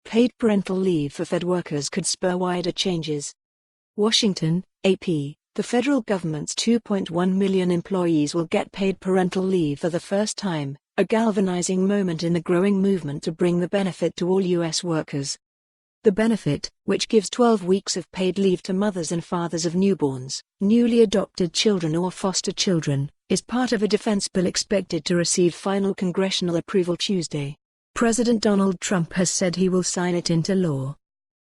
Paid parental leave for Fed workers could spur wider changes. Washington, AP. The federal government's 2.1 million employees will get paid parental leave for the first time, a galvanizing moment in the growing movement to bring the benefit to all U.S. workers. The benefit, which gives 12 weeks of paid leave to mothers and fathers of newborns, newly adopted children or foster children, is part of a defense bill expected to receive final congressional approval Tuesday. President Donald Trump has said he will sign it into law.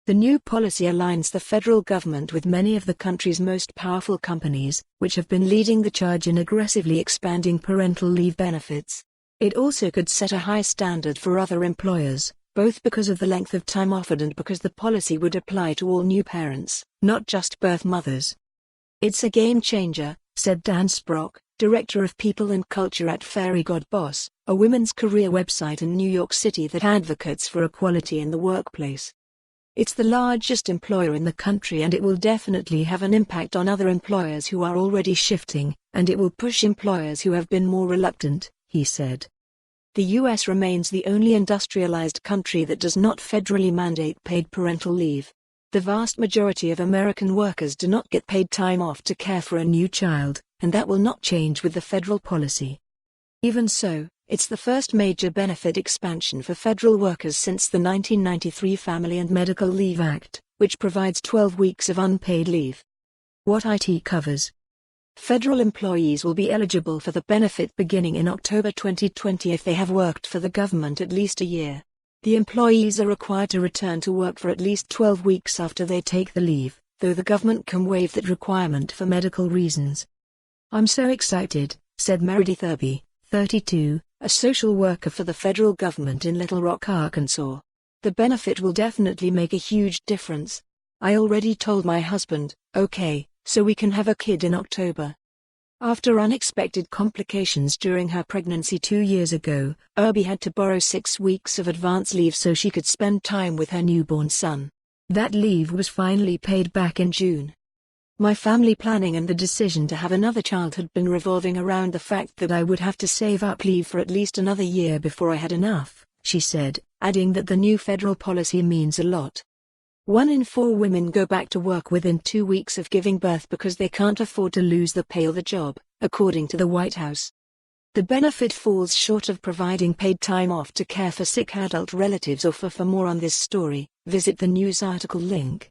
The new policy aligns the federal government with many of the country's most powerful companies, which have been leading the charge in aggressively expanding parental leave benefits. It also could set a high standard for other employers, both because of the length of time offered and because the policy would apply to all new parents, not just birth mothers. "It's a game changer," said Dan Sprock, Director of People and Culture at Fairy God Boss, a women's career website in New York City that advocates for equality in the workplace. "It's the largest employer in the country and it will definitely have an impact on other employers who are already shifting, and it will push employers who have been more reluctant," he said. The U.S. remains the only industrialized country that does not federally mandate paid parental leave. The vast majority of American workers do not get paid time off to care for a new child, and that will not change with the federal policy. Even so, it's the first major benefit expansion for federal workers since the 1993 Family and Medical Leave Act, which provides 12 weeks of unpaid leave. What it covers. Federal employees will be eligible for the benefit beginning in October 2020 if they have worked for the government at least a year. The employees are required to return to work for at least 12 weeks after they take the leave, though the government can waive that requirement for medical reasons. "I'm so excited," said Meredith Irby, 32, a social worker for the federal government in Little Rock, Arkansas. "The benefit will definitely make a huge difference. I already told my husband, okay, so we can have a kid in October." After unexpected complications during her pregnancy 2 years ago, Irby had to borrow 6 weeks of advance leave so she could spend time with her newborn son. That leave was finally paid back in June. "My family planning and the decision to have another child had been revolving around the fact that I would have to save up leave for at least another year before I had enough," she said, adding that the new federal policy means a lot. 1 in 4 women go back to work within 2 weeks of giving birth because they can't afford to lose the pay or the job, according to the White House. The benefit falls short of providing paid time off to care for sick adult relatives or for more on this story, visit the news article link.